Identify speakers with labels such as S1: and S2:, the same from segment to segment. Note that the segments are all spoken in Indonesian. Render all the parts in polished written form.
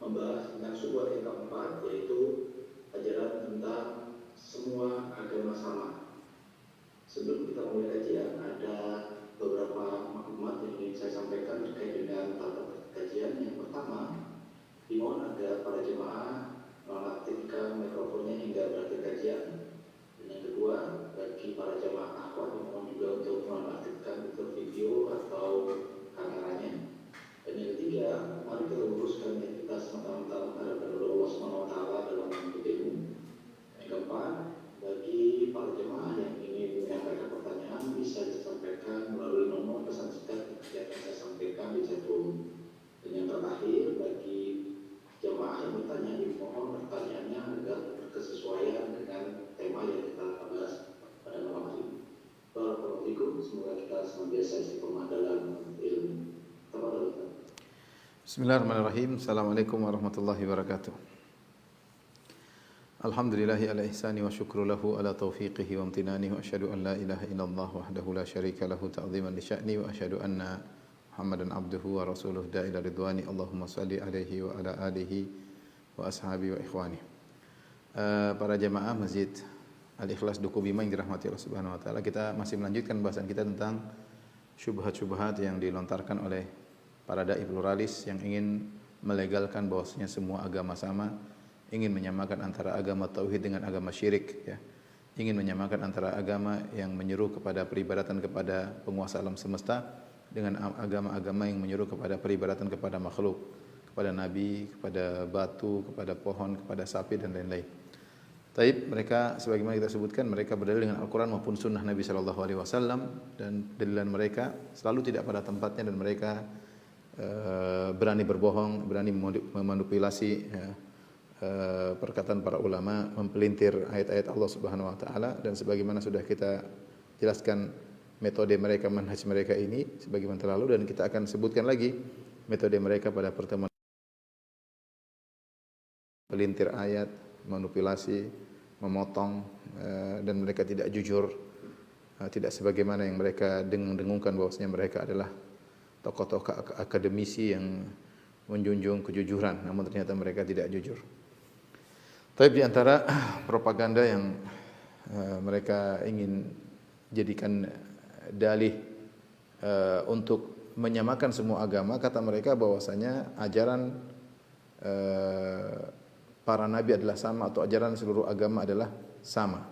S1: membahas tentang subhat yang keempat, yaitu ajaran tentang semua agama sama. Sebelum kita mulai kajian, ada beberapa maklumat yang ingin saya sampaikan terkait dengan tata kajian. Yang pertama, dimohon agar para jemaah mengaktifkan mikrofonnya hingga berakhir kajian. Dan yang kedua, bagi para jemaah akhwat dimohon juga untuk mengaktifkan video atau kameranya. Dan yang ketiga, mari kita luruskan niat kita semata-mata menghadap Allah Subhanahu wa taala dalam menuntut ilmu. Yang keempat, bagi para jemaah yang ingin menyampaikan pertanyaan bisa disampaikan melalui nomor pesan singkat yang saya sampaikan di chat room. Dan yang terakhir, bagi jemaah yang bertanya, dimohon pertanyaannya agar berkesesuaian dengan tema yang kita bahas pada malam hari ini. Barakallahu fikum, semoga kita senantiasa istiqomah dalam ilmu. Tafadhol.
S2: Bismillahirrahmanirrahim. Assalamualaikum warahmatullahi wabarakatuh. Alhamdulillahi ala ihsani wa syukru lahu ala taufiqihi wa amtinani wa asyhadu an la ilaha illallah wahdahu la syarika lahu ta'ziman li sya'ni wa asyhadu anna Muhammadan abduhu wa rasuluh da'ila ridwani. Allahumma salli alaihi wa ala alihi wa ashabi wa ikhwani. Para jemaah Masjid Al-Ikhlas Duku Bima yang dirahmati Allah Subhanahu wa taala, kita masih melanjutkan bahasan kita tentang syubhat-syubhat yang dilontarkan oleh para dai pluralis yang ingin melegalkan bahwasanya semua agama sama, ingin menyamakan antara agama tauhid dengan agama syirik, ya. Ingin menyamakan antara agama yang menyeru kepada peribadatan kepada penguasa alam semesta dengan agama-agama yang menyeru kepada peribadatan kepada makhluk, kepada nabi, kepada batu, kepada pohon, kepada sapi dan lain-lain. Taib, mereka sebagaimana kita sebutkan, mereka berdalil dengan Al-Quran maupun sunnah Nabi sallallahu alaihi wasallam, dan dalilan mereka selalu tidak pada tempatnya, dan mereka berani berbohong, berani memanipulasi perkataan para ulama, mempelintir ayat-ayat Allah Subhanahu wa taala. Dan sebagaimana sudah kita jelaskan metode mereka, manhaj mereka ini sebagaimana terlalu, dan kita akan sebutkan lagi metode mereka pada pertemuan. Pelintir ayat, manipulasi, memotong, dan mereka tidak jujur, tidak sebagaimana yang mereka dengung-dengungkan bahwasanya mereka adalah tokoh-tokoh akademisi yang menjunjung kejujuran, namun ternyata mereka tidak jujur. Tapi di antara propaganda yang mereka ingin jadikan dalih untuk menyamakan semua agama, kata mereka bahwasanya ajaran para nabi adalah sama, atau ajaran seluruh agama adalah sama.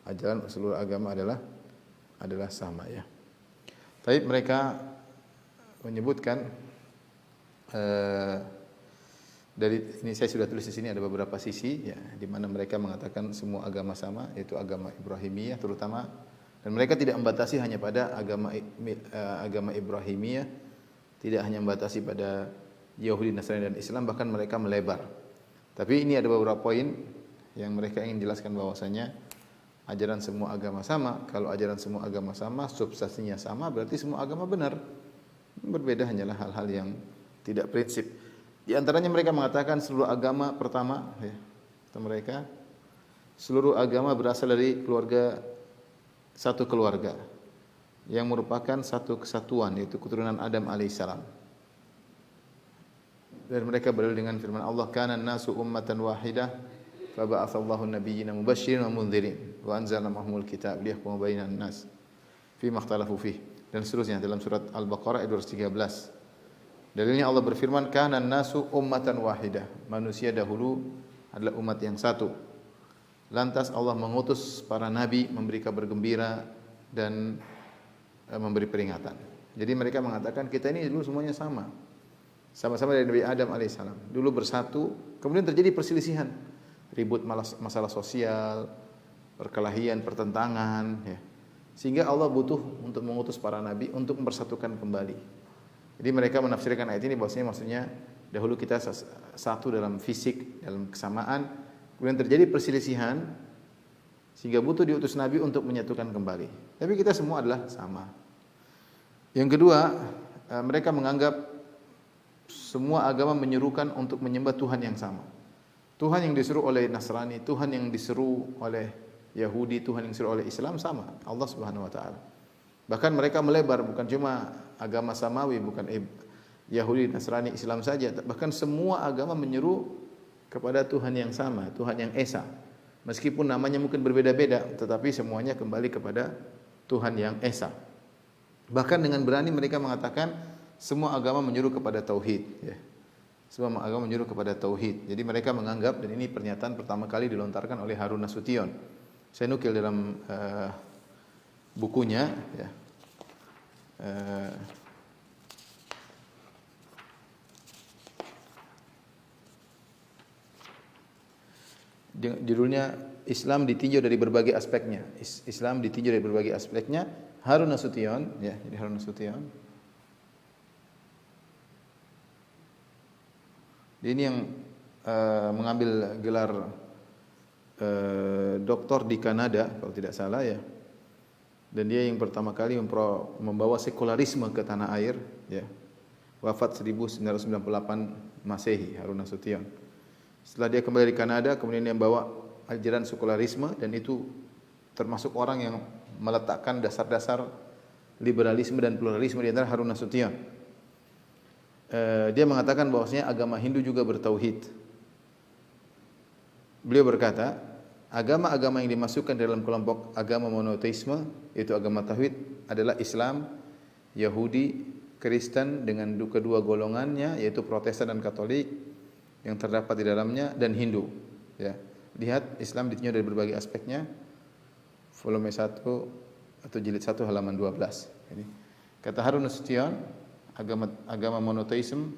S2: Ajaran seluruh agama adalah sama, ya. Tapi mereka menyebutkan dari ini saya sudah tulis di sini ada beberapa sisi, ya, di mana mereka mengatakan semua agama sama, yaitu agama Ibrahimiyah terutama, dan mereka tidak membatasi hanya pada agama Ibrahimiyah, tidak hanya membatasi pada Yahudi, Nasrani dan Islam, bahkan mereka melebar. Tapi ini ada beberapa poin yang mereka ingin jelaskan bahwasanya ajaran semua agama sama. Kalau ajaran semua agama sama, substansinya sama, berarti semua agama benar. Berbeda hanyalah hal-hal yang tidak prinsip. Di antaranya mereka mengatakan seluruh agama, pertama, ya, kata mereka, seluruh agama berasal dari satu keluarga yang merupakan satu kesatuan, yaitu keturunan Adam alaihissalam. Dan mereka berdalil dengan firman Allah, kana an-nasu ummatan wahidah fa ba'atsallahu an-nabiyyina mubasysyirin wa mundzirin wa anzalna ma'ahumul kitab liyahkuma bainan nas fi ma ikhtalafu fihi, dan seterusnya dalam surat Al-Baqarah ayat 213. Dalilnya Allah berfirman, kana an-nasu ummatan wahidah, manusia dahulu adalah umat yang satu. Lantas Allah mengutus para nabi memberi kabar gembira dan memberi peringatan. Jadi mereka mengatakan kita ini dulu semuanya sama. Sama-sama dari Nabi Adam alaihissalam. Dulu bersatu, kemudian terjadi perselisihan, ribut masalah sosial, perkelahian, pertentangan, ya. Sehingga Allah butuh untuk mengutus para nabi untuk mempersatukan kembali. Jadi mereka menafsirkan ayat ini bahwasanya maksudnya dahulu kita satu dalam fisik, dalam kesamaan, kemudian terjadi perselisihan sehingga butuh diutus nabi untuk menyatukan kembali. Tapi kita semua adalah sama. Yang kedua, mereka menganggap semua agama menyerukan untuk menyembah Tuhan yang sama. Tuhan yang diseru oleh Nasrani, Tuhan yang diseru oleh Yahudi, Tuhan yang diseru oleh Islam sama, Allah Subhanahu wa taala. Bahkan mereka melebar, bukan cuma agama samawi, bukan Yahudi, Nasrani, Islam saja, bahkan semua agama menyeru kepada Tuhan yang sama, Tuhan yang esa. Meskipun namanya mungkin berbeda-beda, tetapi semuanya kembali kepada Tuhan yang esa. Bahkan dengan berani mereka mengatakan semua agama menyeru kepada tauhid, ya. Semua agama menyeru kepada tauhid. Jadi mereka menganggap, dan ini pernyataan pertama kali dilontarkan oleh Harun Nasution. Saya nukil dalam bukunya, ya. Judulnya Islam ditinjau dari berbagai aspeknya. Islam ditinjau dari berbagai aspeknya. Harun Nasution, ya, jadi Harun Nasution. Ini yang mengambil gelar doktor di Kanada kalau tidak salah, ya. Dan dia yang pertama kali membawa sekularisme ke tanah air, ya. Wafat 1998 Masehi, Harun Nasution. Setelah dia kembali dari Kanada, kemudian dia membawa ajaran sekularisme, dan itu termasuk orang yang meletakkan dasar-dasar liberalisme dan pluralisme di antara Harun Nasution. Dia mengatakan bahwasanya agama Hindu juga bertauhid. Beliau berkata, agama-agama yang dimasukkan dalam kelompok agama monoteisme, yaitu agama tauhid, adalah Islam, Yahudi, Kristen dengan kedua golongannya, yaitu Protestan dan Katolik yang terdapat di dalamnya, dan Hindu. Ya. Lihat, Islam ditinjau dari berbagai aspeknya. Volume 1 atau jilid 1 halaman 12. Jadi, kata Harun Nasution, agama monoteisme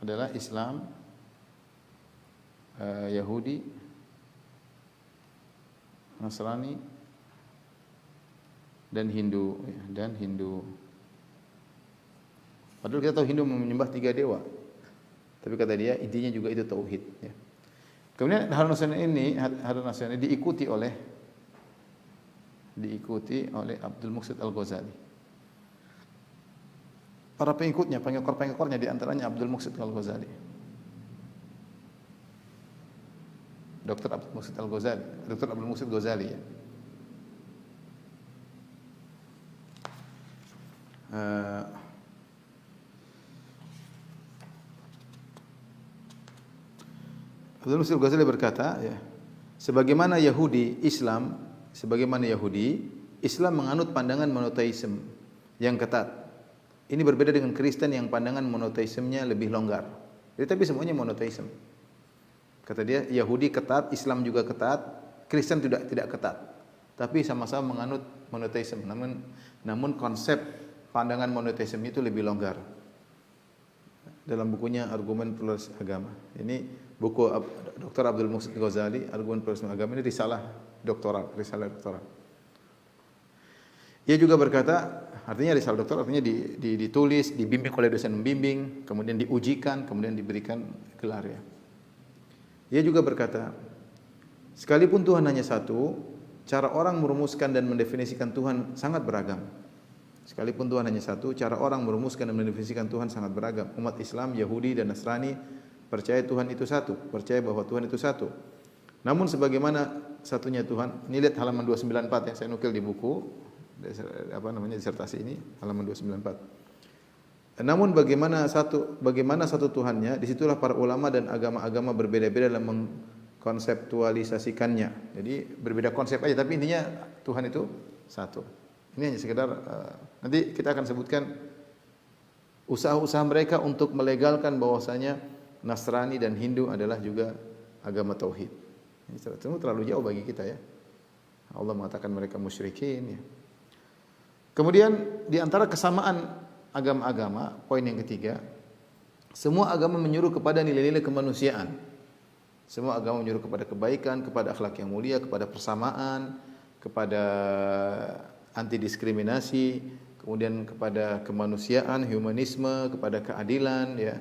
S2: adalah Islam, Yahudi, Nasrani, dan Hindu, ya, dan Hindu. Padahal kita tahu Hindu menyembah 3 dewa, tapi kata dia intinya juga itu tauhid. Ya. Kemudian Harun Nasution ini diikuti oleh Abdul Muqsid Al-Ghazali. Para pengikutnya, pengekor-pengekornya di antaranya Abdul Muqsid Al-Ghazali. Dr. Abdul Muqsid Ghazali, ya. Abdul Muqsid Ghazali berkata, ya, sebagaimana Yahudi, Islam menganut pandangan monoteisme yang ketat. Ini berbeda dengan Kristen yang pandangan monoteismenya lebih longgar. Jadi tapi semuanya monoteisme. Kata dia, Yahudi ketat, Islam juga ketat, Kristen tidak ketat. Tapi sama-sama menganut monoteisme. Namun konsep pandangan monoteisme itu lebih longgar. Dalam bukunya Argumen Pluralisme Agama. Ini buku Dr. Abdul Muqsid Ghazali, Argumen Pluralisme Agama, ini risalah doktoral. Ia juga berkata, artinya risalah doktoral artinya ditulis, dibimbing oleh dosen membimbing, kemudian diujikan, kemudian diberikan gelar, ya. Ia juga berkata, sekalipun Tuhan hanya satu, cara orang merumuskan dan mendefinisikan Tuhan sangat beragam. Sekalipun Tuhan hanya satu, cara orang merumuskan dan mendefinisikan Tuhan sangat beragam. Umat Islam, Yahudi, dan Nasrani percaya Tuhan itu satu, percaya bahwa Tuhan itu satu. Namun sebagaimana satunya Tuhan, ini lihat halaman 294 yang saya nukil di buku disertasi ini, halaman 294. Namun bagaimana satu Tuhannya, disitulah para ulama dan agama-agama berbeda-beda dalam mengkonseptualisasikannya. Jadi berbeda konsep aja, tapi intinya Tuhan itu satu. Ini hanya sekedar nanti kita akan sebutkan usaha-usaha mereka untuk melegalkan bahwasanya Nasrani dan Hindu adalah juga agama tauhid. Ini terlalu jauh bagi kita, ya. Allah mengatakan mereka musyrikin, ya. Kemudian di antara kesamaan agama-agama, poin yang ketiga, semua agama menyuruh kepada nilai-nilai kemanusiaan. Semua agama menyuruh kepada kebaikan, kepada akhlak yang mulia, kepada persamaan, kepada anti diskriminasi, kemudian kepada kemanusiaan, humanisme, kepada keadilan, ya.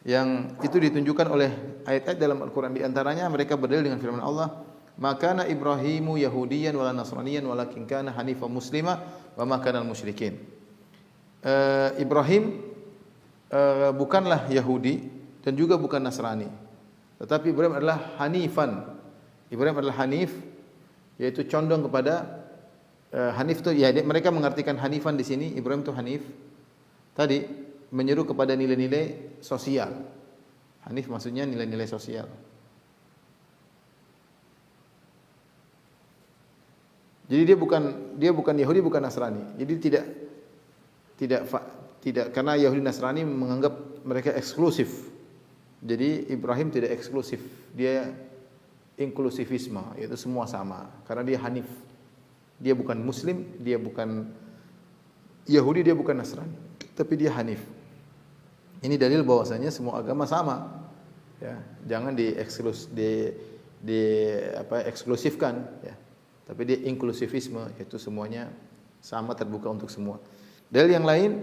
S2: Yang itu ditunjukkan oleh ayat-ayat dalam Al-Quran. Di antaranya mereka berdalil dengan firman Allah, "Makana Ibrahimu Yahudiyan wala Nasraniyan walakin kana hanifan muslima wa ma kana musyrikin." Ibrahim bukanlah Yahudi dan juga bukan Nasrani, tetapi Ibrahim adalah hanifan. Ibrahim adalah hanif, yaitu condong kepada Hanif itu ya mereka mengartikan hanifan di sini, Ibrahim itu hanif. Tadi menyeru kepada nilai-nilai sosial. Hanif maksudnya nilai-nilai sosial. Jadi dia bukan Yahudi, bukan Nasrani. Jadi tidak karena Yahudi Nasrani menganggap mereka eksklusif. Jadi Ibrahim tidak eksklusif. Dia inklusivisme, yaitu semua sama. Karena dia hanif. Dia bukan Muslim, dia bukan Yahudi, dia bukan Nasrani, tapi dia hanif. Ini dalil bahwasanya semua agama sama. Ya, jangan eksklusifkan ya. Tapi dia inklusivisme, yaitu semuanya sama, terbuka untuk semua. Dalil yang lain,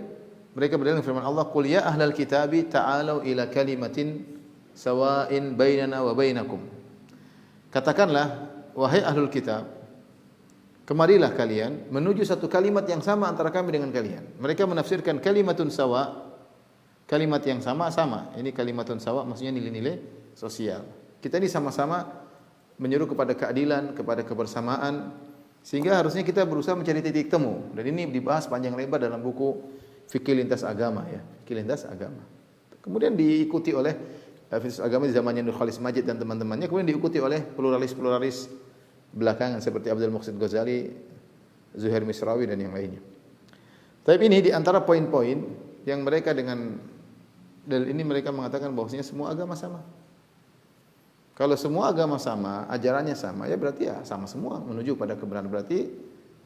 S2: mereka berdalil firman Allah, "Qul ya ahlal kitabi ta'alu ila kalimatin sawa'in bainana wa bainakum." Katakanlah, wahai ahlul kitab, kemarilah kalian menuju satu kalimat yang sama antara kami dengan kalian. Mereka menafsirkan kalimatun sawa, kalimat yang sama. Ini kalimatun sawa maksudnya nilai-nilai sosial. Kita ini sama-sama menyeru kepada keadilan, kepada kebersamaan, sehingga harusnya kita berusaha mencari titik temu. Dan ini dibahas panjang lebar dalam buku Fikih Lintas Agama ya, Fikih Lintas Agama. Kemudian diikuti oleh filsuf agama di zamannya Nur Khalis Majid dan teman-temannya, kemudian diikuti oleh pluralis belakangan seperti Abdul Muhsin Ghazali, Zuhair Misrawi dan yang lainnya. Tapi ini di antara poin-poin yang mereka dengan dalil ini mereka mengatakan bahwasanya semua agama sama. Kalau semua agama sama, ajarannya sama, ya berarti ya sama semua menuju pada kebenaran. Berarti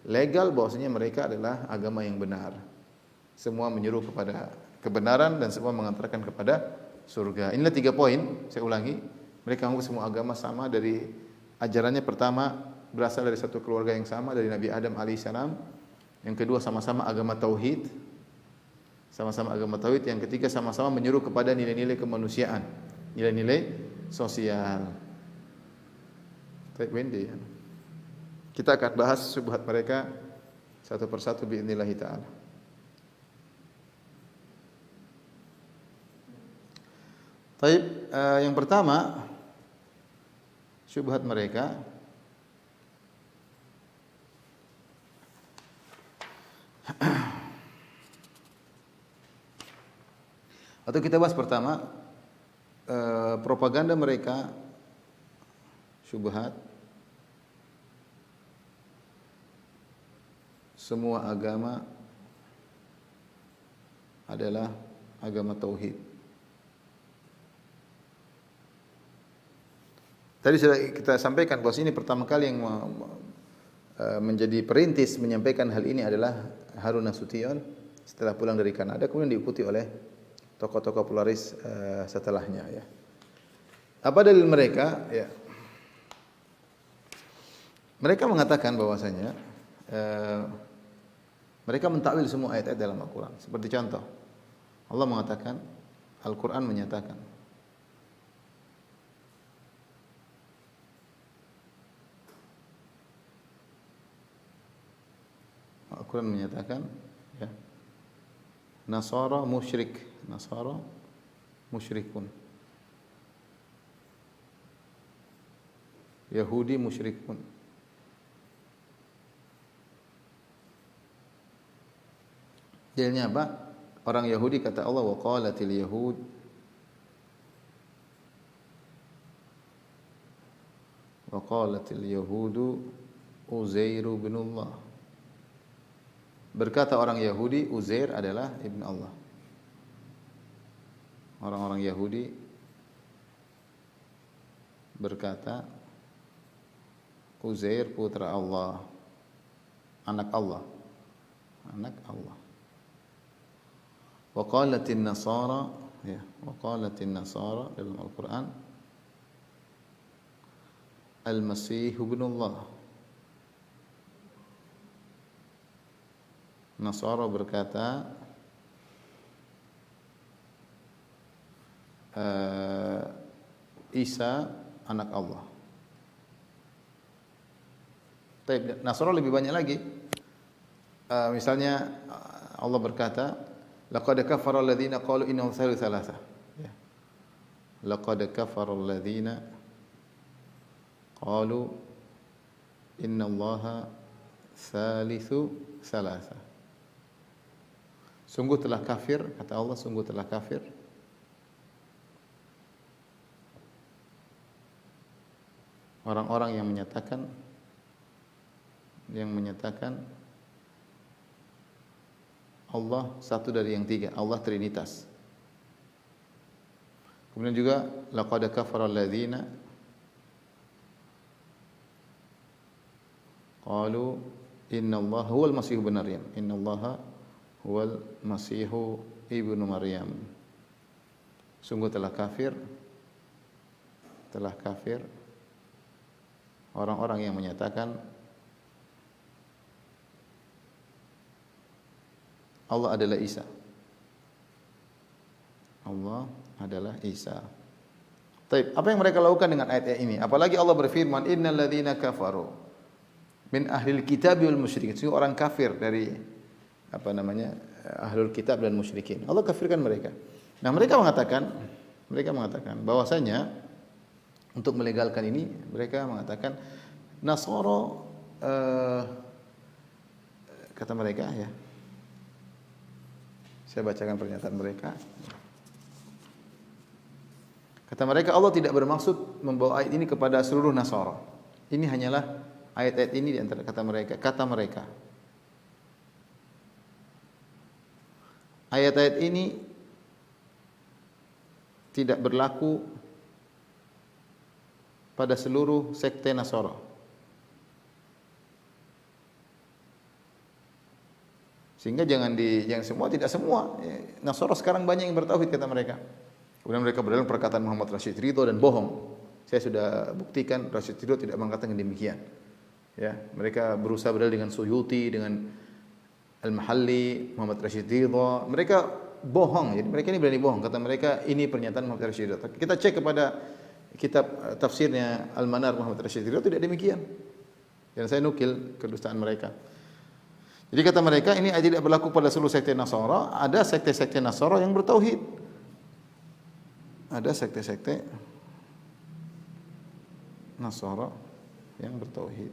S2: legal bahwasanya mereka adalah agama yang benar. Semua menyuruh kepada kebenaran dan semua mengantarkan kepada surga. Inilah 3 poin, saya ulangi. Mereka mengaku semua agama sama dari ajarannya. Pertama, berasal dari satu keluarga yang sama, dari Nabi Adam alaihissalam. Yang kedua, sama-sama agama tauhid. Sama-sama agama tauhid. Yang ketiga, sama-sama menyuruh kepada nilai-nilai kemanusiaan, nilai-nilai sosial. Kita akan bahas syubhat mereka satu persatu biidznillah taala. Baik, yang pertama syubhat mereka atau kita bahas pertama propaganda mereka syubhat semua agama adalah agama tauhid. Tadi sudah kita sampaikan bahwa ini pertama kali yang menjadi perintis menyampaikan hal ini adalah Harun Nasution setelah pulang dari Kanada, kemudian diikuti oleh tokoh-tokoh pluralis setelahnya ya. Apa dalil mereka? Ya. Mereka mengatakan bahwasanya mereka mentakwil semua ayat-ayat dalam Al-Qur'an. Seperti contoh, Allah mengatakan, Al-Qur'an menyatakan. Al-Qur'an menyatakan ya. Nasara musyrikun. Yahudi musyrikun. Dalilnya apa? Orang Yahudi kata Allah, wa qalatil yahud wa qalatil yahudu Uzairu bin Allah. Berkata orang Yahudi, Uzair adalah ibn Allah. Orang-orang Yahudi berkata, Uzair putra Allah, anak Allah. Anak Allah. Wa qalatin nasara, ya, wa qalatin nasara dalam Al-Qur'an, Al-Masih ibn Allah. Nasara berkata Isa anak Allah. Tapi Nasara lebih banyak lagi. Misalnya Allah berkata, laqad kafara alladziina qalu innahu thalithu tsalatsa. Ya. Laqad kafara alladziina qalu innallaha Salisu salasa. Sungguh telah kafir, kata Allah, sungguh telah kafir orang-orang yang menyatakan Allah satu dari yang tiga, Allah Trinitas. Kemudian juga laqad kafara alladzina qalu innallaha huwal masih ibnu maryam, innallaha huwal masihu ibnu maryam. Sungguh telah kafir orang-orang yang menyatakan Allah adalah Isa. Allah adalah Isa. Baik, apa yang mereka lakukan dengan ayat ini? Apalagi Allah berfirman, innal ladzina kafaru min ahlil kitab wal musyrikin. Itu orang kafir dari ahlul kitab dan musyrikin. Allah kafirkan mereka. Nah, mereka mengatakan bahwasanya untuk melegalkan ini, mereka mengatakan Nasara kata mereka ya. Saya bacakan pernyataan mereka. Kata mereka Allah tidak bermaksud membawa ayat ini kepada seluruh Nasara. Ini hanyalah ayat-ayat ini di antara kata mereka. Ayat-ayat ini tidak berlaku pada seluruh sekte Nasara. Sehingga jangan semua, tidak semua. Nasara sekarang banyak yang bertauhid kata mereka. Kemudian mereka berdalil perkataan Muhammad Rashid Ridho dan bohong. Saya sudah buktikan Rashid Ridho tidak mengatakan demikian. Ya, mereka berusaha berdalil dengan Suyuti, dengan Al-Mahalli, Muhammad Rashid Ridho. Mereka bohong. Jadi mereka ini berani bohong. Kata mereka ini pernyataan Muhammad Rashid Ridho. Kita cek kepada kitab tafsirnya Al-Manar Muhammad Rashid Ridho tidak demikian. Dan saya nukil kedustaan mereka. Jadi kata mereka ini tidak berlaku pada seluruh sekte Nasara. Ada sekte-sekte Nasara yang bertauhid. Ada sekte-sekte Nasara yang bertauhid.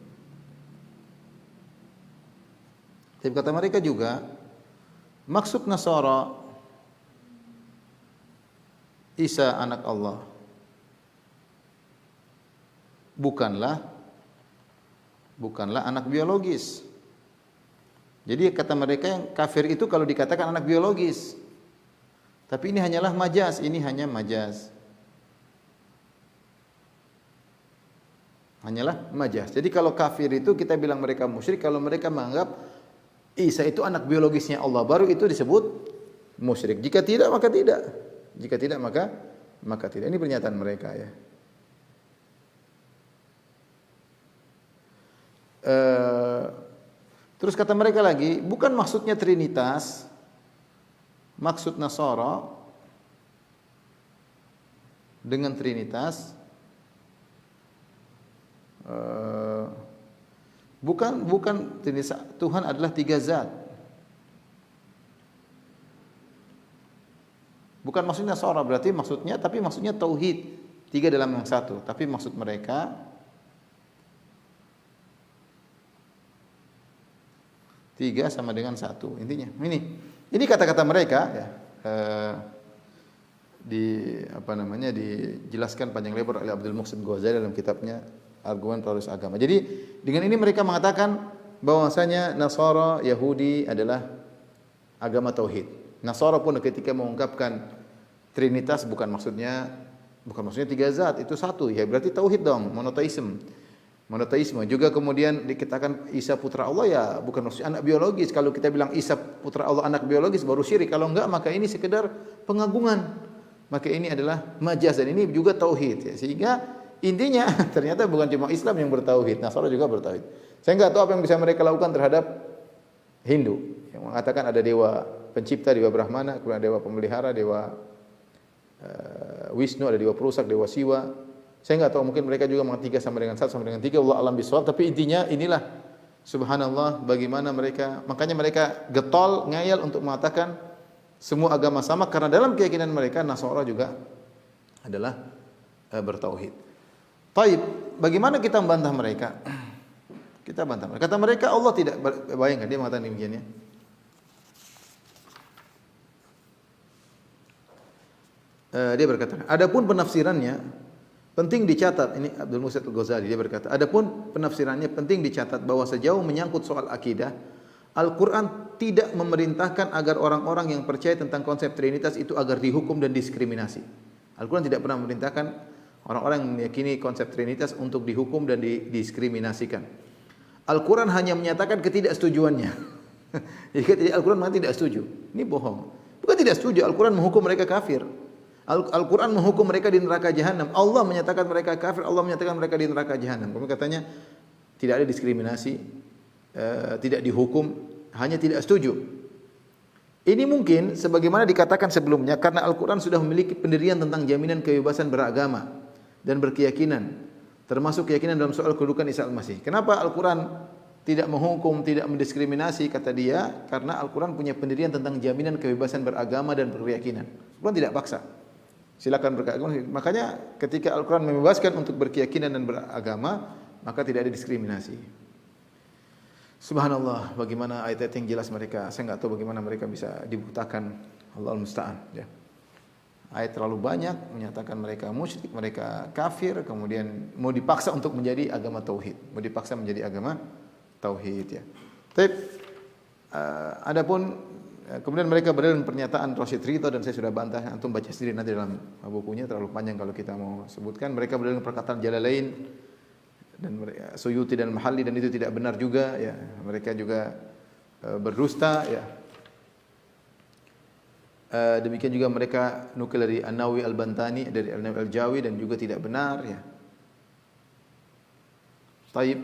S2: Tapi kata mereka juga maksud Nasara Isa anak Allah bukanlah anak biologis. Jadi kata mereka yang kafir itu kalau dikatakan anak biologis. Tapi ini hanyalah majaz, ini hanya majaz. Hanyalah majaz. Jadi kalau kafir itu kita bilang mereka musyrik kalau mereka menganggap Isa itu anak biologisnya Allah, baru itu disebut musyrik. Jika tidak maka tidak. Jika tidak maka tidak. Ini pernyataan mereka ya. Terus kata mereka lagi, bukan maksudnya Trinitas, maksud Nasara dengan Trinitas bukan Trinitas, Tuhan adalah tiga zat. Bukan maksudnya Nasara berarti maksudnya tauhid, tiga dalam yang satu. Tapi maksud mereka tiga sama dengan satu. Intinya ini kata-kata mereka ya, dijelaskan panjang lebar oleh Abdul Muhsin Ghazali dalam kitabnya Argumen Pluralitas Agama. Jadi dengan ini mereka mengatakan bahwasanya Nasara Yahudi adalah agama tauhid. Nasara pun ketika mengungkapkan Trinitas bukan maksudnya tiga zat, itu satu ya, berarti tauhid dong, monoteisme. Juga kemudian dikatakan Isa putra Allah ya bukan maksudnya anak biologis. Kalau kita bilang Isa putra Allah anak biologis baru syirik. Kalau enggak maka ini sekedar pengagungan. Maka ini adalah majaz dan ini juga tauhid ya. Sehingga intinya ternyata bukan cuma Islam yang bertauhid, Nasara juga bertauhid. Saya enggak tahu apa yang bisa mereka lakukan terhadap Hindu yang mengatakan ada dewa pencipta, dewa Brahmana, kemudian dewa pemelihara, dewa Wisnu, ada dewa perusak, dewa Siwa. Saya enggak tahu, mungkin mereka juga mengatakan 3 sama dengan 1 sama dengan 3, Allah alam bisawab. Tapi intinya inilah subhanallah bagaimana makanya mereka getol, ngayal untuk mengatakan semua agama sama karena dalam keyakinan mereka Nasara juga adalah bertauhid. Taib, bagaimana kita membantah mereka? Kita bantah. Kata mereka Allah tidak, bayangkan dia mengatakan demikian ya. Dia berkata, adapun penafsirannya penting dicatat. Ini Abdul Muhsin Al-Ghazali, dia berkata, adapun penafsirannya penting dicatat bahwa sejauh menyangkut soal akidah, Al-Quran tidak memerintahkan agar orang-orang yang percaya tentang konsep Trinitas itu agar dihukum dan diskriminasi. Al-Quran tidak pernah memerintahkan orang-orang yang meyakini konsep Trinitas untuk dihukum dan didiskriminasikan. Al-Quran hanya menyatakan ketidaksetujuannya. Jadi Al-Quran memang tidak setuju. Ini bohong. Bukan tidak setuju, Al-Quran menghukum mereka kafir. Al-Quran menghukum mereka di neraka jahanam. Allah menyatakan mereka kafir, Allah menyatakan mereka di neraka jahanam. Kemudian katanya tidak ada diskriminasi, tidak dihukum, hanya tidak setuju. Ini mungkin sebagaimana dikatakan sebelumnya karena Al-Quran sudah memiliki pendirian tentang jaminan kebebasan beragama dan berkeyakinan, termasuk keyakinan dalam soal kedudukan Isa Al-Masih. Kenapa Al-Quran tidak menghukum, tidak mendiskriminasi? Kata dia, karena Al-Quran punya pendirian tentang jaminan kebebasan beragama dan berkeyakinan. Al-Quran tidak paksa. Silakan beragama. Makanya ketika Al-Quran membebaskan untuk berkeyakinan dan beragama, maka tidak ada diskriminasi. Subhanallah, bagaimana ayat-ayat yang jelas mereka. Saya enggak tahu bagaimana mereka bisa dibutakan. Allahul musta'an, ya. Ayat terlalu banyak menyatakan mereka musyrik, mereka kafir, kemudian mau dipaksa untuk menjadi agama tauhid, mau dipaksa menjadi agama tauhid, ya. Tapi adapun kemudian mereka berdalil pernyataan Rasyid Ridho, dan saya sudah bantah, antum baca sendiri nanti dalam bukunya, terlalu panjang kalau kita mau sebutkan. Mereka berdalil perkataan Jalalain dan Suyuti dan Mahalli, dan itu tidak benar juga, ya. Mereka juga berdusta, ya. Demikian juga mereka nukil dari An-Nawawi Al-Bantani, dari Al-Nawawi Al-Jawi, dan juga tidak benar, ya. Taib.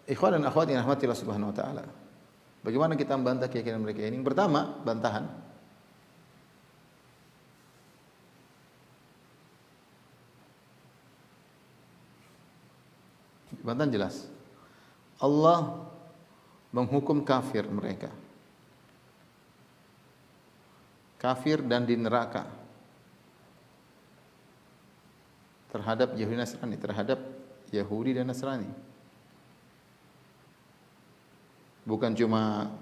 S2: Ikhwan dan akhwat yang rahmati Allah Subhanahu wa taala. Bagaimana kita membantah keyakinan mereka ini? Pertama, bantahan. Bantahan jelas. Allah menghukum kafir mereka. Kafir dan di neraka terhadap Yahudi Nasrani, terhadap Yahudi dan Nasrani. Bukan cuma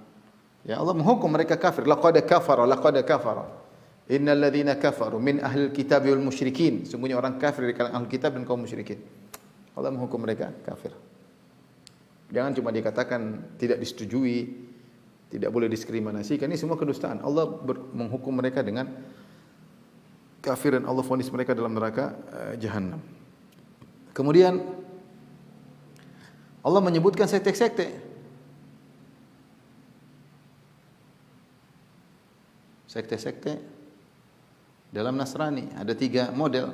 S2: ya Allah menghukum mereka kafir, laqad kafara innal ladzina kafaru min ahlil kitab wal musyrikin. Sungguhnya orang kafir dari kalangan ahlul kitab dan kaum musyrikin. Allah menghukum mereka kafir. Jangan cuma dikatakan tidak disetujui, tidak boleh diskriminasi, karena ini semua kedustaan. Allah menghukum mereka dengan kafir dan Allah vonis mereka dalam neraka jahanam. Kemudian Allah menyebutkan sekte-sekte. Sekte-sekte dalam Nasrani ada 3 model.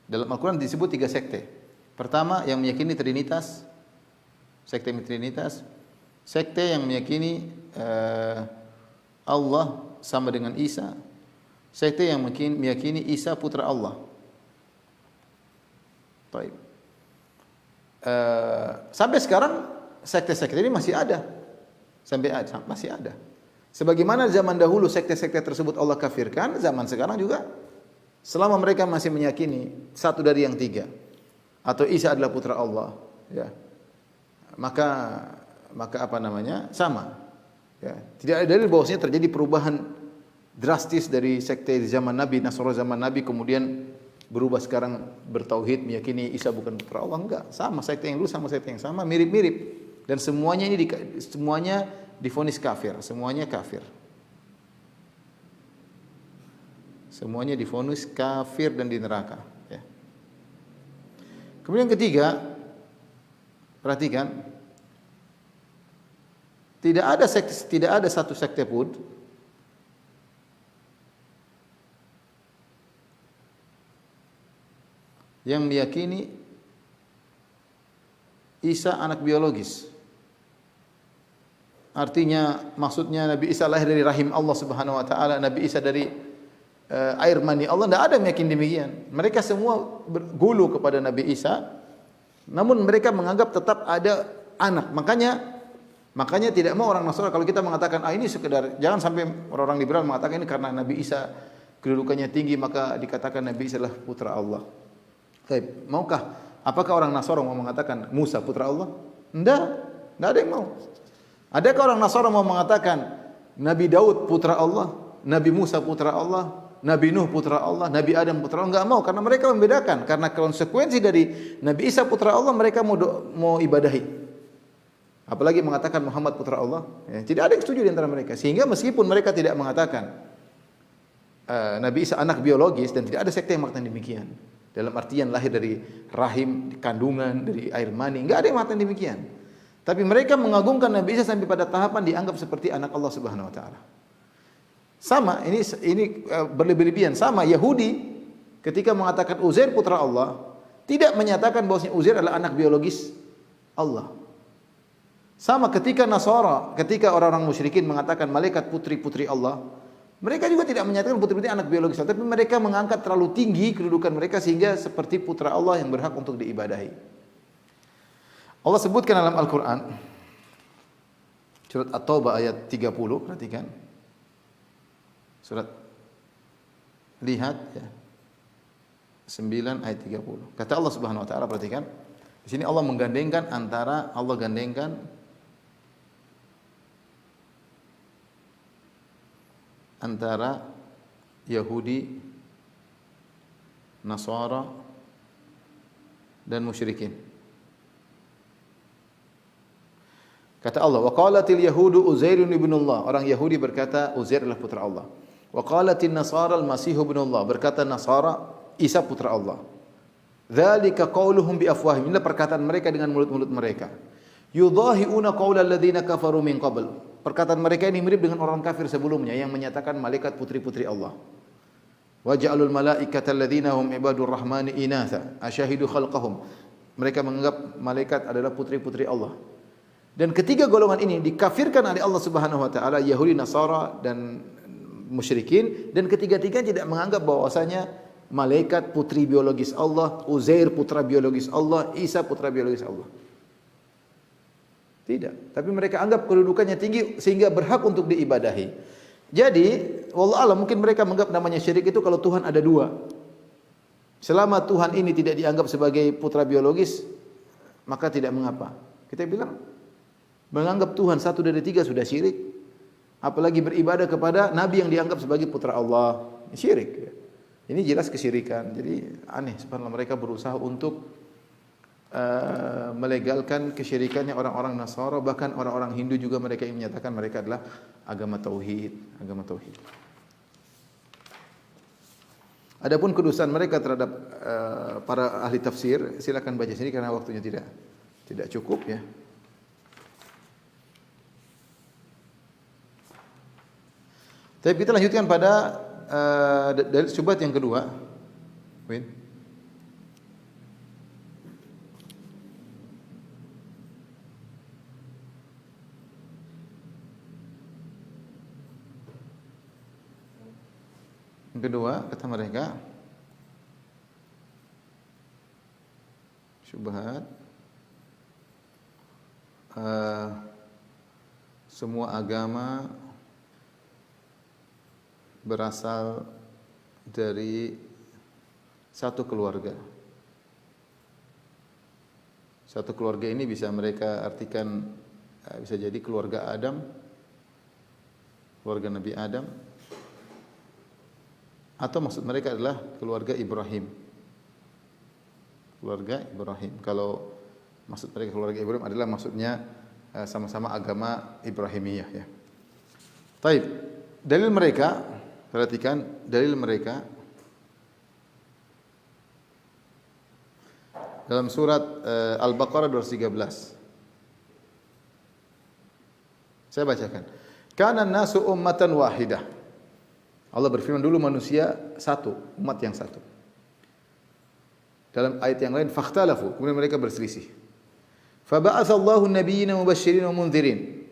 S2: Dalam Al-Quran disebut 3 sekte. Pertama yang meyakini Trinitas, sekte Trinitas. Sekte yang meyakini Allah sama dengan Isa. Sekte yang meyakini Isa putra Allah. Baik. Sampai sekarang sekte-sekte ini masih ada. Masih ada. Sebagaimana zaman dahulu sekte-sekte tersebut Allah kafirkan, zaman sekarang juga selama mereka masih meyakini satu dari yang 3 atau Isa adalah putra Allah, ya. Maka apa namanya? Sama. Ya, tidak ada dalil bahwasanya terjadi perubahan drastis dari sekte di zaman Nabi, Nasrani zaman Nabi kemudian berubah sekarang bertauhid meyakini Isa bukan putra Allah. Enggak, sama sekte yang dulu sama sekte yang sama, mirip-mirip. Dan semuanya ini semuanya divonis kafir, semuanya kafir. Semuanya divonis kafir dan di neraka, ya. Kemudian yang ketiga, perhatikan, tidak ada satu sekte pun yang meyakini Isa anak biologis. Artinya maksudnya Nabi Isa lahir dari rahim Allah Subhanahu wa taala, Nabi Isa dari air mani Allah. Tidak ada yang meyakini demikian. Mereka semua bergulu kepada Nabi Isa, namun mereka menganggap tetap ada anak. Makanya tidak mau orang Nasrani kalau kita mengatakan ini sekedar, jangan sampai orang-orang liberal mengatakan ini karena Nabi Isa kedudukannya tinggi maka dikatakan Nabi Isa adalah putra Allah. Baik, maukah Apakah orang Nasara mau mengatakan Musa putra Allah? Enggak ada yang mau. Adakah orang Nasara mau mengatakan Nabi Daud putra Allah, Nabi Musa putra Allah, Nabi Nuh putra Allah, Nabi Adam putra Allah? Enggak mau, karena mereka membedakan. Karena konsekuensi dari Nabi Isa putra Allah, mereka mau ibadahi. Apalagi mengatakan Muhammad putra Allah, ya, tidak ada yang setuju di antara mereka. Sehingga meskipun mereka tidak mengatakan Nabi Isa anak biologis, dan tidak ada sekte yang mengatakan demikian. Dalam artian lahir dari rahim, kandungan, dari air mani, enggak ada yang mengatakan demikian. Tapi mereka mengagungkan Nabi Isa sampai pada tahapan dianggap seperti anak Allah Subhanahu wa taala. Sama, ini berlebih-lebihan. Sama Yahudi ketika mengatakan Uzair putra Allah, tidak menyatakan bahwasanya Uzair adalah anak biologis Allah. Sama ketika Nasara, ketika orang-orang musyrikin mengatakan malaikat putri-putri Allah, mereka juga tidak menyatakan putri-putri anak biologis Allah, tapi mereka mengangkat terlalu tinggi kedudukan mereka sehingga seperti putra Allah yang berhak untuk diibadahi. Allah sebutkan dalam Al-Quran, surat At-Taubah ayat 30, perhatikan. Surat, lihat ya, 9 ayat 30. Kata Allah Subhanahu wa taala, perhatikan. Di sini Allah menggandengkan antara Yahudi, Nasara dan musyrikin. Kata Allah, wa qalatil yahudu Uzairun ibnullah. Orang Yahudi berkata Uzair adalah putra Allah. Wa qalatin nasara al-masih ibnullah. Berkata Nasara Isa putra Allah. Dzalika qauluhum bi afwahihim. Inilah perkataan mereka dengan mulut-mulut mereka. Yudhahiuna qaulal ladzina kafaru min qabl. Perkataan mereka ini mirip dengan orang kafir sebelumnya yang menyatakan malaikat putri-putri Allah. Wa ja'alul malaikata alladzina hum ibadur rahmani inatha asyahidu khalqahum. Mereka menganggap malaikat adalah putri-putri Allah. Dan ketiga golongan ini dikafirkan oleh Allah Subhanahu wa taala, Yahudi, Nasara dan musyrikin, dan ketiga-tiganya tidak menganggap bahwasanya malaikat putri biologis Allah, Uzair putra biologis Allah, Isa putra biologis Allah. Tidak, tapi mereka anggap kedudukannya tinggi sehingga berhak untuk diibadahi. Jadi, wallahu a'lam, mungkin mereka menganggap namanya syirik itu kalau Tuhan ada dua. Selama Tuhan ini tidak dianggap sebagai putra biologis, maka tidak mengapa. Kita bilang menganggap Tuhan satu dari tiga sudah syirik, apalagi beribadah kepada Nabi yang dianggap sebagai putra Allah, syirik. Ini jelas kesyirikan. Jadi aneh, subhanallah, mereka berusaha untuk melegalkan kesyirikannya orang-orang Nasara, bahkan orang-orang Hindu juga mereka yang menyatakan mereka adalah agama tauhid. Adapun kedustaan mereka terhadap para ahli tafsir, silakan baca sini karena waktunya tidak cukup ya. Tapi kita lanjutkan pada dalil syubhat yang kedua. Win. Yang kedua, kata mereka, syubhat semua agama berasal dari satu keluarga. Satu keluarga ini bisa mereka artikan bisa jadi keluarga Adam, keluarga Nabi Adam, atau maksud mereka adalah keluarga Ibrahim. Keluarga Ibrahim. Kalau maksud mereka keluarga Ibrahim adalah maksudnya sama-sama agama Ibrahimiyah ya. Baik. Dalil mereka, perhatikan dalil mereka dalam surat Al-Baqarah 213. Saya bacakan. Kana an-nasu ummatan wahidah. Allah berfirman dulu manusia satu, umat yang satu. Dalam ayat yang lain fakhtalafu, kemudian mereka berselisih. Fa ba'atsallahu an-nabiyyina mubasysyirin wa mundzirin.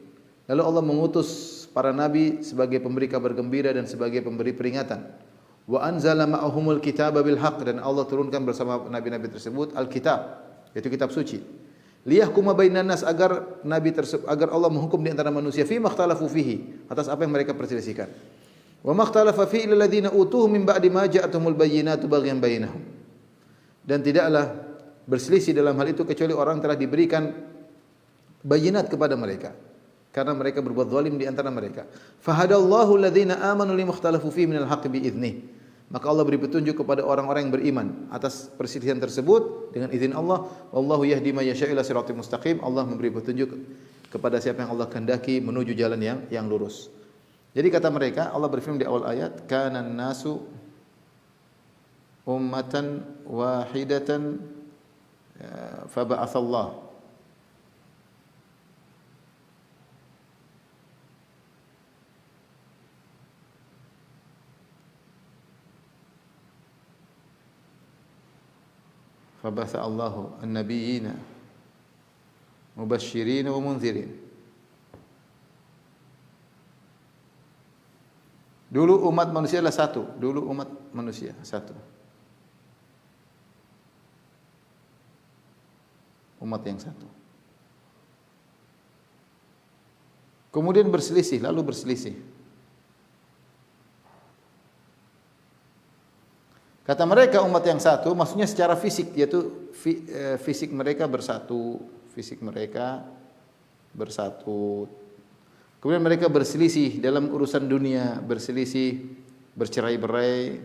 S2: Lalu Allah mengutus para nabi sebagai pemberi kabar gembira dan sebagai pemberi peringatan. Wa anzala ma'ahumul kitaba bil haqq, dan Allah turunkan bersama nabi-nabi tersebut al-kitab, yaitu kitab suci. Liyahkuma bainan nas, agar Allah menghukum di antara manusia fi makhtalafu fihi, atas apa yang mereka perselisihkan. Wa makhtalafa fi illa alladziina utuhu min ba'di ma ja'atuhumul bayyinatu baghyan bainahum. Dan tidaklah berselisih dalam hal itu kecuali orang telah diberikan bayinat kepada mereka karena mereka berbuat zalim di antara mereka. Fahadallahu alladhina amanu limakhtalafu fihi minal haqqi biiznih. Maka Allah beri petunjuk kepada orang-orang yang beriman atas perselisihan tersebut dengan izin Allah. Wallahu yahdi may yasha'u ila siratal mustaqim. Allah memberi petunjuk kepada siapa yang Allah kehendaki menuju jalan yang lurus. Jadi kata mereka, Allah berfirman di awal ayat, kanan nasu ummatan wahidatan faba'athallah. Fabasa Allahu an-nabiyina mubasysyirin wa munzirin. Dulu umat manusia adalah satu. Dulu umat manusia satu. Umat yang satu. Kemudian berselisih, lalu berselisih. Kata mereka umat yang satu, maksudnya secara fisik, yaitu fisik mereka bersatu, fisik mereka bersatu. Kemudian mereka berselisih dalam urusan dunia, berselisih, bercerai-berai.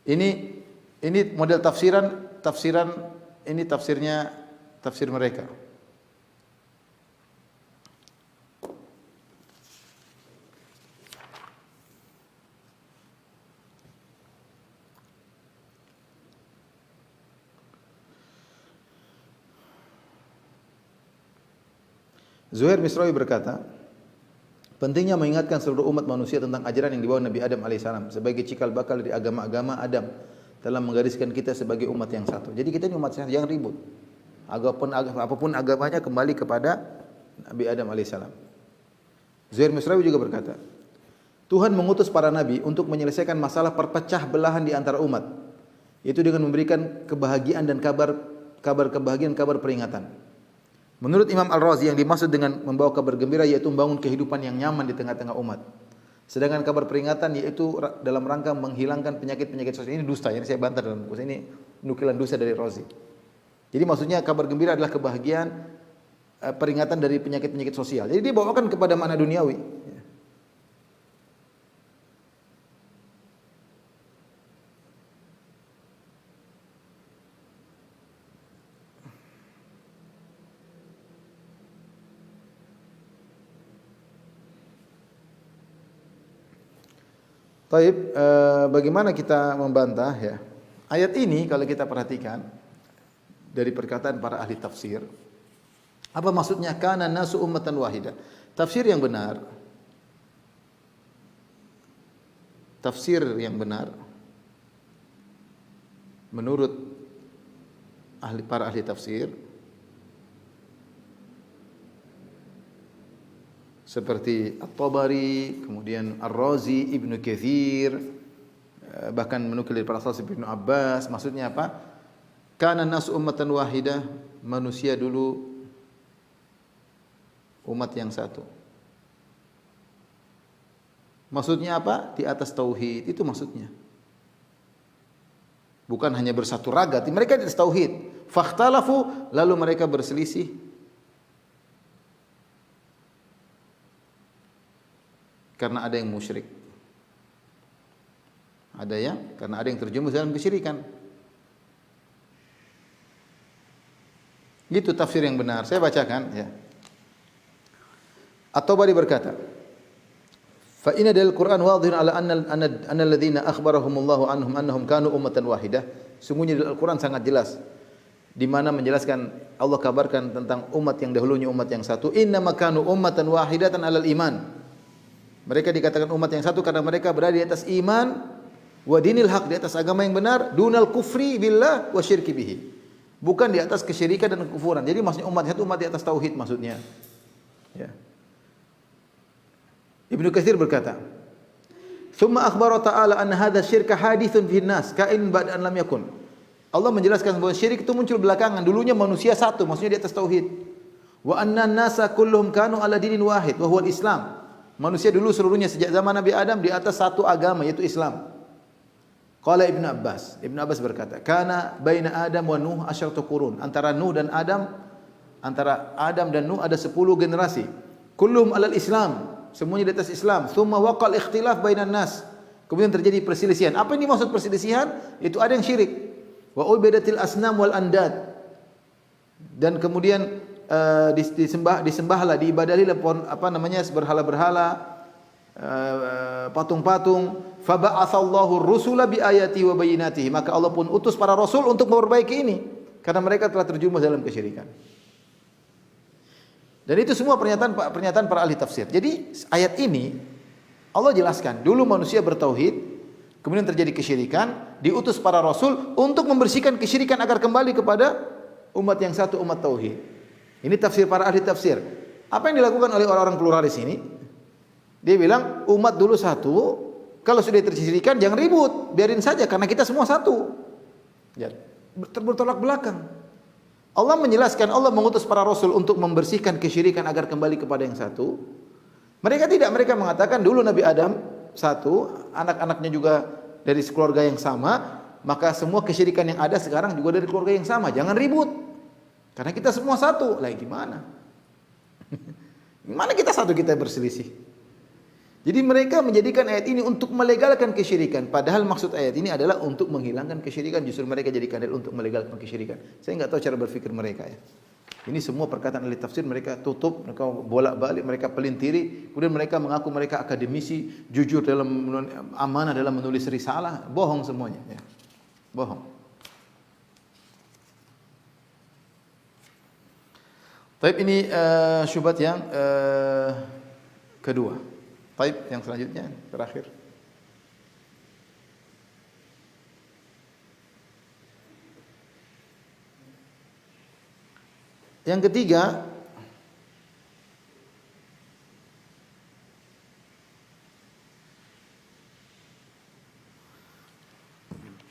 S2: Ini model tafsiran ini tafsir mereka. Zuhair Misrawi berkata, pentingnya mengingatkan seluruh umat manusia tentang ajaran yang dibawa Nabi Adam alaihissalam sebagai cikal bakal dari agama-agama Adam dalam menggariskan kita sebagai umat yang satu. Jadi kita ini umat yang jangan ribut. Apapun agamanya kembali kepada Nabi Adam alaihissalam. Zuhair Misrawi juga berkata, Tuhan mengutus para nabi untuk menyelesaikan masalah perpecah belahan di antara umat, yaitu dengan memberikan kebahagiaan dan kabar kebahagiaan, kabar peringatan. Menurut Imam Al-Razi yang dimaksud dengan membawa kabar gembira yaitu membangun kehidupan yang nyaman di tengah-tengah umat. Sedangkan kabar peringatan yaitu dalam rangka menghilangkan penyakit-penyakit sosial. Ini dusta, ini saya bantah dalam buku ini nukilan dusta dari Razi. Jadi maksudnya kabar gembira adalah kebahagiaan, peringatan dari penyakit-penyakit sosial. Jadi dibawakan kepada makna duniawi. Baik, bagaimana kita membantah ya? Ayat ini kalau kita perhatikan dari perkataan para ahli tafsir, apa maksudnya kana nasu ummatan wahida? Tafsir yang benar menurut para ahli tafsir seperti At-Tabari, kemudian Ar-Razi, Ibnu Katsir, bahkan menukil dari para sahabat Ibnu Abbas. Maksudnya apa? Kana nasu ummatan wahidah, manusia dulu umat yang satu. Maksudnya apa? Di atas tauhid, itu maksudnya. Bukan hanya bersatu raga, mereka di atas tauhid. Fakhtalafu, lalu mereka berselisih. Karena ada yang musyrik. Karena ada yang terjerumus dalam kesyirikan. Gitu tafsir yang benar. Saya bacakan ya. At-Tabari berkata, fa inna dal Qur'an wadhihun ala anna alladziina akhbarahumullahu anhum annahum kanu ummatan wahidah. Sungguhnya dalam Al-Qur'an sangat jelas di mana menjelaskan Allah kabarkan tentang umat yang dahulunya umat yang satu. Inna makanu ummatan wahidatan alal iman. Mereka dikatakan umat yang satu karena mereka berada di atas iman wa dinil haq, di atas agama yang benar, dunal kufri billah wa syirki bihi. Bukan di atas kesyirikan dan kekufuran. Jadi maksudnya umat satu umat di atas tauhid maksudnya. Ya. Ibnu Katsir berkata, "Tsumma akhbara ta'ala anna hadha syirka hadithun fin nas ka'in ba'da an lam yakun." Allah menjelaskan bahwa syirik itu muncul belakangan. Dulunya manusia satu, maksudnya di atas tauhid. Wa anna an-nasa kulluhum kanu ala dinin wahid wa huwa al-Islam. Manusia dulu seluruhnya sejak zaman Nabi Adam di atas satu agama yaitu Islam. Qala Ibnu Abbas. Ibnu Abbas berkata, "Kana baina Adam wa Nuh asyaratu qurun." Antara Adam dan Nuh ada 10 generasi. Kulluhum alal Islam, semuanya di atas Islam. Tsumma waqal ikhtilaf bainan nas. Kemudian terjadi perselisihan. Apa ini maksud perselisihan? Itu ada yang syirik. Wa ubadatil asnam wal andad. Dan kemudian disembahlah, diibadahilah berhala-berhala, patung-patung. Fa ba'atsallahu ar-rusula bi ayatihi wa bayyinatihi. Maka Allah pun utus para rasul untuk memperbaiki ini karena mereka telah terjerumus dalam kesyirikan. Dan itu semua pernyataan para ahli tafsir. Jadi ayat ini Allah jelaskan, dulu manusia bertauhid, kemudian terjadi kesyirikan, diutus para rasul untuk membersihkan kesyirikan agar kembali kepada umat yang satu, umat tauhid. Ini tafsir para ahli tafsir. Apa yang dilakukan oleh orang-orang pluralis ini? Dia bilang umat dulu satu, kalau sudah terkesyirikan jangan ribut, biarin saja karena kita semua satu. Ya, bertolak belakang. Allah menjelaskan, Allah mengutus para rasul untuk membersihkan kesyirikan agar kembali kepada yang satu. Mereka tidak, mereka mengatakan dulu Nabi Adam satu, anak-anaknya juga dari keluarga yang sama, maka semua kesyirikan yang ada sekarang juga dari keluarga yang sama. Jangan ribut. Karena kita semua satu. Lah gimana? Gimana kita satu, kita berselisih? Jadi mereka menjadikan ayat ini untuk melegalkan kesyirikan. Padahal maksud ayat ini adalah untuk menghilangkan kesyirikan. Justru mereka jadikan dalil untuk melegalkan kesyirikan. Saya enggak tahu cara berpikir mereka ya. Ini semua perkataan ahli tafsir mereka tutup, mereka bolak-balik, mereka pelintiri. Kemudian mereka mengaku mereka akademisi, jujur dalam amanah dalam menulis risalah. Bohong semuanya ya. Bohong. Taib ini syubhat yang kedua. Taib yang selanjutnya terakhir. Yang ketiga,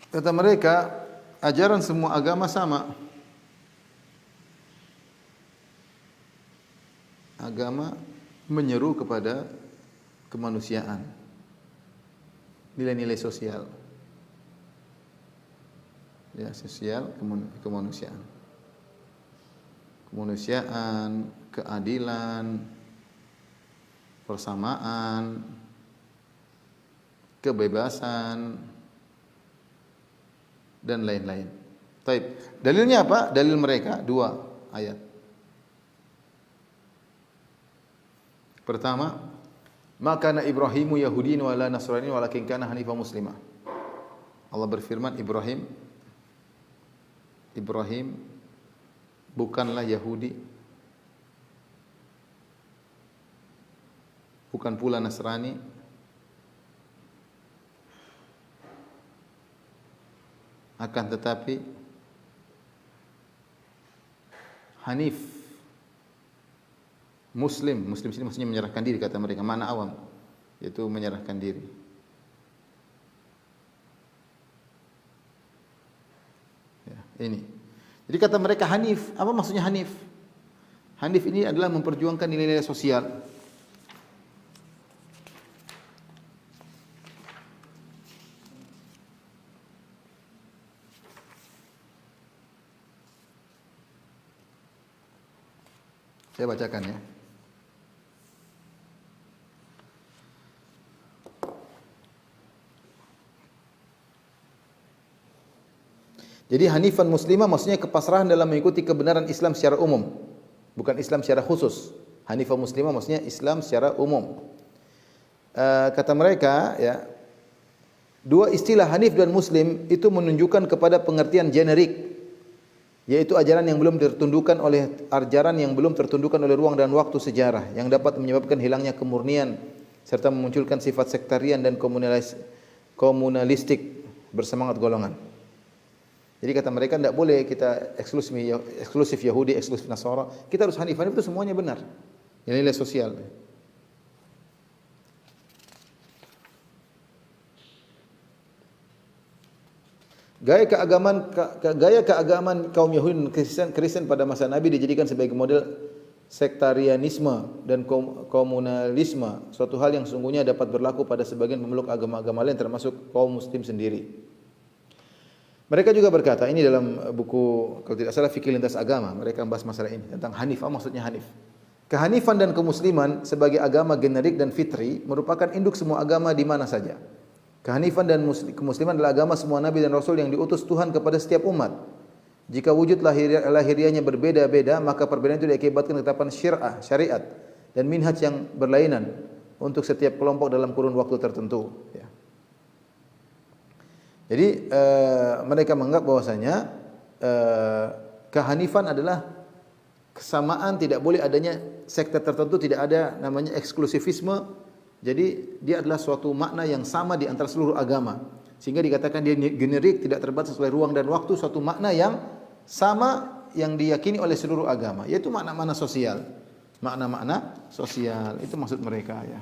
S2: kata mereka ajaran semua agama sama. Agama menyeru kepada kemanusiaan, nilai-nilai sosial, ya sosial, kemanusiaan, keadilan, persamaan, kebebasan, dan lain-lain. Taib. Dalilnya apa? Dalil mereka 2 ayat. Pertama, maka Ibrahimu Yahudin wala Nasrani walakin kana hanifan muslimah. Allah berfirman, Ibrahim bukanlah Yahudi, bukan pula Nasrani, akan tetapi hanif, Muslim sini maksudnya menyerahkan diri, kata mereka, mana awam, yaitu menyerahkan diri. Ya, ini. Jadi kata mereka hanif, apa maksudnya hanif? Hanif ini adalah memperjuangkan nilai-nilai sosial. Saya bacakan ya. Jadi hanifan muslimah maksudnya kepasrahan dalam mengikuti kebenaran Islam secara umum, bukan Islam secara khusus. Hanifan muslimah maksudnya Islam secara umum. Kata mereka ya, 2 istilah hanif dan muslim itu menunjukkan kepada pengertian generik, yaitu ajaran yang belum tertundukkan oleh ruang dan waktu sejarah, yang dapat menyebabkan hilangnya kemurnian serta memunculkan sifat sektarian dan komunalistik bersemangat golongan. Jadi kata mereka tidak boleh kita eksklusif Yahudi, eksklusif Nasara. Kita harus hanif. Hanif itu semuanya benar. Nilai sosial. Gaya keagamaan kaum Yahudi dan Kristen pada masa Nabi dijadikan sebagai model sektarianisme dan komunalisme, suatu hal yang sesungguhnya dapat berlaku pada sebagian pemeluk agama-agama lain termasuk kaum muslim sendiri. Mereka juga berkata, ini dalam buku kalau tidak salah Fikih Lintas Agama, mereka membahas masalah ini tentang hanif. Apa maksudnya hanif? Kehanifan dan kemusliman sebagai agama generik dan fitri merupakan induk semua agama di mana saja. Kehanifan dan kemusliman adalah agama semua nabi dan rasul yang diutus Tuhan kepada setiap umat. Jika wujud lahiriahnya berbeda-beda, maka perbedaan itu diakibatkan ketetapan syariat dan minhaj yang berlainan untuk setiap kelompok dalam kurun waktu tertentu. Ya. Jadi mereka menganggap bahwasanya kehanifan adalah kesamaan, tidak boleh adanya sekte tertentu, tidak ada namanya eksklusifisme. Jadi dia adalah suatu makna yang sama di antara seluruh agama. Sehingga dikatakan dia generik, tidak terbatas oleh ruang dan waktu, suatu makna yang sama yang diyakini oleh seluruh agama, yaitu makna-makna sosial. Makna-makna sosial, itu maksud mereka ya.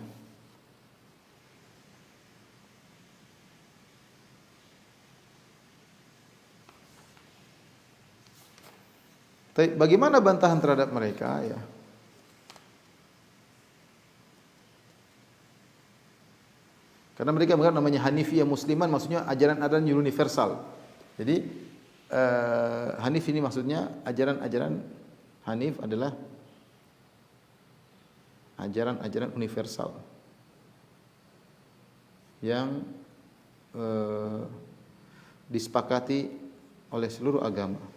S2: Tapi bagaimana bantahan terhadap mereka ya? Karena mereka menganggap namanya Hanifiyah Musliman maksudnya ajaran-ajaran universal. Jadi Hanif ini maksudnya ajaran-ajaran Hanif adalah ajaran-ajaran universal yang disepakati oleh seluruh agama.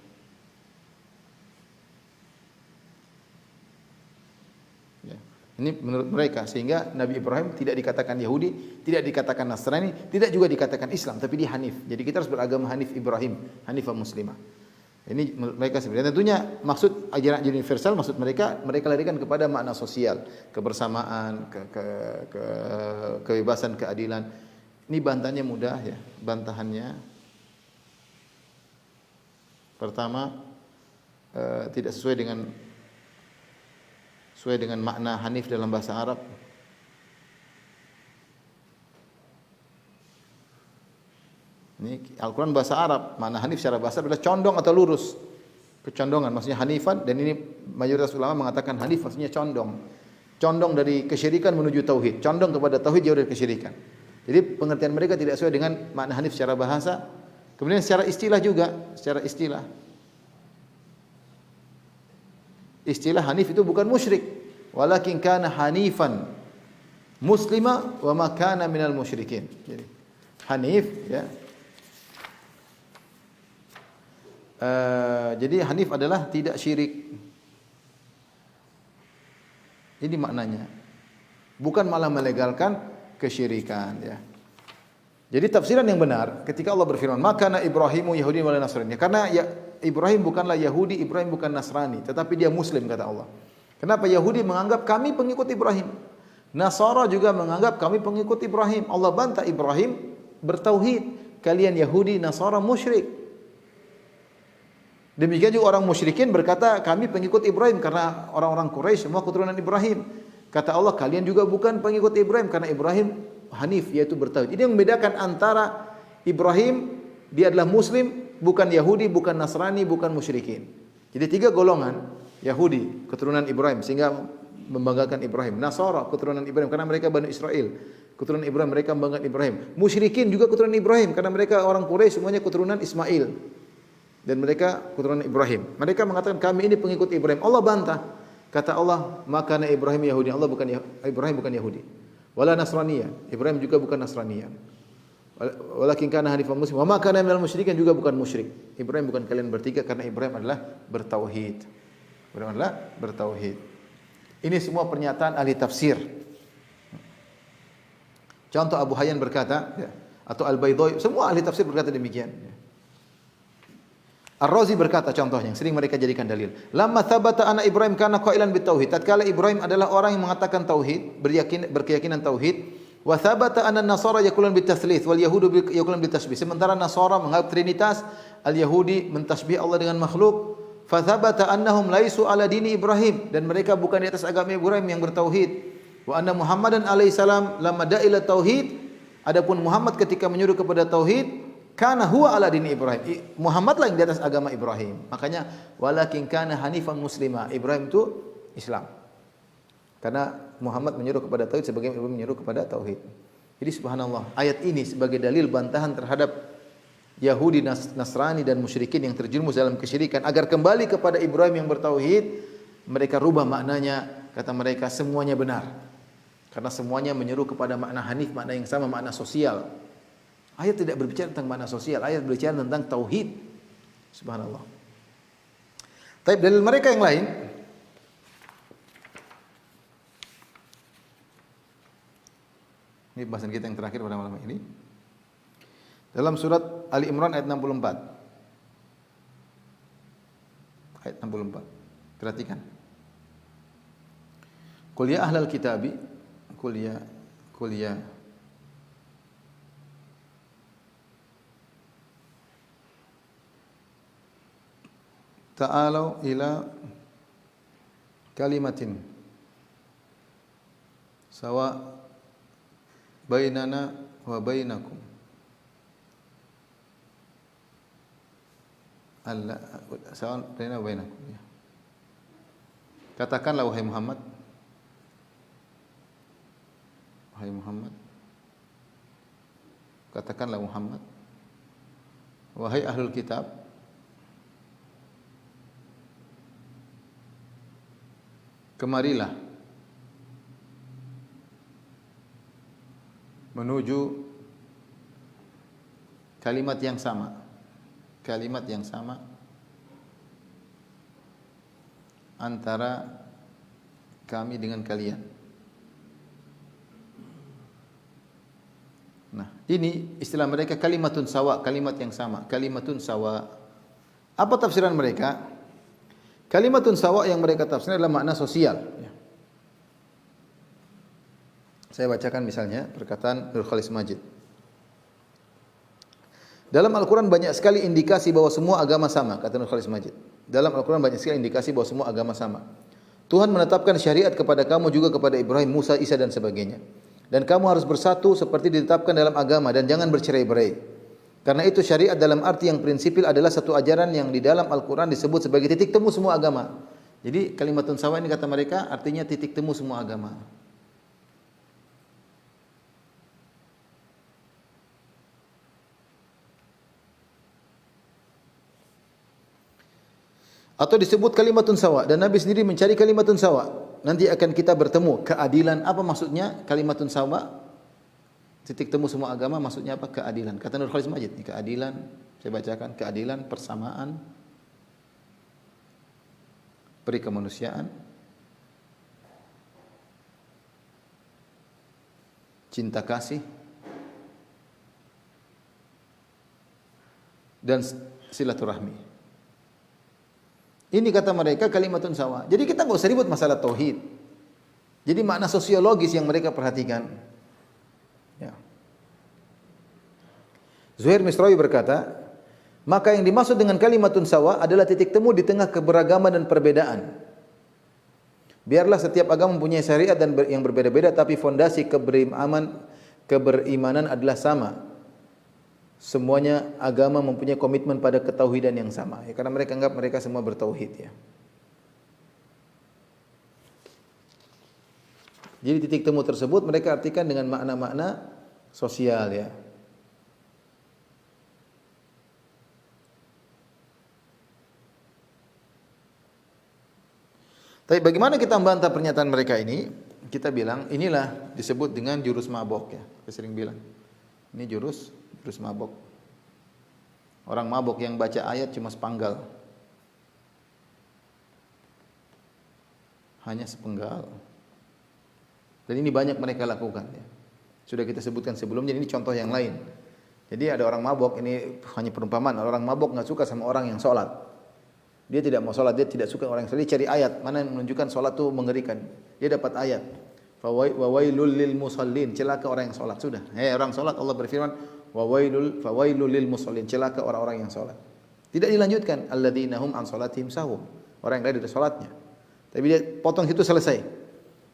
S2: Ini menurut mereka, sehingga Nabi Ibrahim tidak dikatakan Yahudi, tidak dikatakan Nasrani, tidak juga dikatakan Islam, tapi dia Hanif. Jadi kita harus beragama Hanif Ibrahim, Hanifah Muslimah. Ini mereka sebenarnya. Tentunya maksud ajaran universal, maksud mereka larikan kepada makna sosial, kebersamaan, kebebasan, keadilan. Ini bantahannya mudah ya, bantahannya. Pertama, tidak sesuai dengan makna Hanif dalam bahasa Arab. Ini Al-Quran bahasa Arab, makna Hanif secara bahasa adalah condong atau lurus. Kecondongan, maksudnya Hanifan, dan ini mayoritas ulama mengatakan Hanif maksudnya condong. Condong dari kesyirikan menuju tauhid, condong kepada tauhid jauh dari kesyirikan. Jadi pengertian mereka tidak sesuai dengan makna Hanif secara bahasa. Kemudian secara istilah juga, secara istilah. Istilah Hanif itu bukan musyrik, walakin kana hanifan muslima wa ma kana minal musyrikin. Jadi Hanif ya. Jadi Hanif adalah tidak syirik. Ini maknanya. Bukan malah melegalkan kesyirikan ya. Jadi tafsiran yang benar ketika Allah berfirman, "Maka kana Ibrahimu Yahudi wala Nasrani." Karena ya, Ibrahim bukanlah Yahudi, Ibrahim bukan Nasrani, tetapi dia Muslim kata Allah. Kenapa Yahudi menganggap kami pengikut Ibrahim? Nasara juga menganggap kami pengikut Ibrahim. Allah bantah Ibrahim bertauhid. Kalian Yahudi, Nasara musyrik. Demikian juga orang musyrikin berkata kami pengikut Ibrahim karena orang-orang Quraisy semua keturunan Ibrahim. Kata Allah kalian juga bukan pengikut Ibrahim karena Ibrahim Hanif, yaitu bertauhid. Ini yang membedakan antara Ibrahim, dia adalah Muslim, bukan Yahudi, bukan Nasrani, bukan musyrikin. Jadi tiga golongan, Yahudi keturunan Ibrahim sehingga membanggakan Ibrahim, Nasara keturunan Ibrahim karena mereka Bani Israel, keturunan Ibrahim mereka membanggakan Ibrahim, musyrikin juga keturunan Ibrahim karena mereka orang Quraisy semuanya keturunan Ismail dan mereka keturunan Ibrahim. Mereka mengatakan kami ini pengikut Ibrahim. Allah bantah. Kata Allah, maka Ibrahim Yahudi. Allah bukan Ibrahim bukan Yahudi. Wala Nasraniyah. Ibrahim juga bukan Nasraniyah. Walakin kana hanifan muslim. Wa ma kana minal musyrikin, juga bukan musyrik. Ibrahim bukan kalian bertiga karena Ibrahim adalah bertauhid. Ibrahim adalah bertauhid. Ini semua pernyataan ahli tafsir. Contoh Abu Hayyan berkata, ya, atau Al-Baydai, semua ahli tafsir berkata demikian. Ar-Razi berkata contohnya, yang sering mereka jadikan dalil. Lamma thabata anna Ibrahim kana qailan bitauhid. Tatkala Ibrahim adalah orang yang mengatakan tauhid, berkeyakinan tauhid, wa thabata anna an-nasara yaqulun bitatslits wal yahudu yaqulun bitasbih. Sementara Nasara menganggap trinitas, al-Yahudi mentasbih Allah dengan makhluk. Fa thabata annahum laisu ala dini Ibrahim, dan mereka bukan di atas agama Ibrahim yang bertauhid. Wa anna Muhammadan alaihi salam lamma da'ila tauhid. Adapun Muhammad ketika menyuruh kepada tauhid, kana huwa ala dini Ibrahim. Muhammad lah yang di atas agama Ibrahim. Makanya walakin kana hanifan muslima. Ibrahim itu Islam. Karena Muhammad menyuruh kepada tauhid sebagaimana Ibrahim menyuruh kepada tauhid. Jadi subhanallah, ayat ini sebagai dalil bantahan terhadap Yahudi, Nasrani dan musyrikin yang terjerumus dalam kesyirikan agar kembali kepada Ibrahim yang bertauhid, mereka rubah maknanya. Kata mereka semuanya benar. Karena semuanya menyeru kepada makna hanif, makna yang sama, makna sosial. Ayat tidak berbicara tentang makna sosial, ayat berbicara tentang tauhid. Subhanallah. Tapi dalil mereka yang lain, ini bahasan kita yang terakhir pada malam ini. Dalam surat Ali Imran ayat 64. Ayat 64. Perhatikan. Qul ya ahlal kitabi, qul ya ta'alau ila kalimatin sawa bainana wa bainakum alla sawa bainana wa bainakum. Katakanlah wahai Muhammad, katakanlah Muhammad, wahai ahlul kitab, kemarilah menuju kalimat yang sama antara kami dengan kalian. Nah, ini istilah mereka kalimatun sawa, kalimat yang sama, kalimatun sawa. Apa tafsiran mereka? Kalimatun sawa yang mereka tafsirkan adalah makna sosial. Saya bacakan misalnya perkataan Nurul Khalis Majid. Dalam Al-Quran banyak sekali indikasi bahwa semua agama sama, kata Nurul Khalis Majid. Dalam Al-Quran banyak sekali indikasi bahwa semua agama sama. Tuhan menetapkan syariat kepada kamu juga kepada Ibrahim, Musa, Isa dan sebagainya. Dan kamu harus bersatu seperti ditetapkan dalam agama dan jangan bercerai-berai. Karena itu syariat dalam arti yang prinsipil adalah satu ajaran yang di dalam Al-Quran disebut sebagai titik temu semua agama. Jadi kalimatun sawa ini kata mereka artinya titik temu semua agama. Atau disebut kalimatun sawa dan Nabi sendiri mencari kalimatun sawa. Nanti akan kita bertemu. Keadilan apa maksudnya kalimatun sawa? Titik temu semua agama maksudnya apa? Keadilan. Kata Nurul Khalis Majid, keadilan, saya bacakan, keadilan, persamaan, peri kemanusiaan, cinta kasih, dan silaturahmi. Ini kata mereka kalimatun sawa. Jadi kita nggak usah ribut masalah tauhid. Jadi makna sosiologis yang mereka perhatikan. Ya. Zuhair Misrawi berkata, maka yang dimaksud dengan kalimatun sawa adalah titik temu di tengah keberagaman dan perbedaan. Biarlah setiap agama mempunyai syariat dan yang berbeda-beda, tapi fondasi keberimanan adalah sama. Semuanya agama mempunyai komitmen pada ketauhidan yang sama. Ya, karena mereka anggap mereka semua bertauhid. Ya. Jadi titik temu tersebut mereka artikan dengan makna-makna sosial. Ya. Tapi bagaimana kita membantah pernyataan mereka ini? Kita bilang inilah disebut dengan jurus mabok. Ya. Saya sering bilang ini jurus mabok. Orang mabok yang baca ayat cuma sepenggal. Hanya sepenggal. Dan ini banyak mereka lakukan. Ya. Sudah kita sebutkan sebelumnya, ini contoh yang lain. Jadi ada orang mabok, ini hanya perumpamaan. Orang mabok nggak suka sama orang yang sholat. Dia tidak mau sholat, dia tidak suka orang yang sholat. Dia cari ayat, mana yang menunjukkan sholat itu mengerikan. Dia dapat ayat. Fawailul lil musallin, celaka orang yang sholat. Sudah. Orang sholat Allah berfirman, fawailul lil musallin, celaka orang-orang yang salat. Tidak dilanjutkan alladzina hum an salatihim sahun, orang yang lari dari salatnya. Tapi dia potong situ selesai.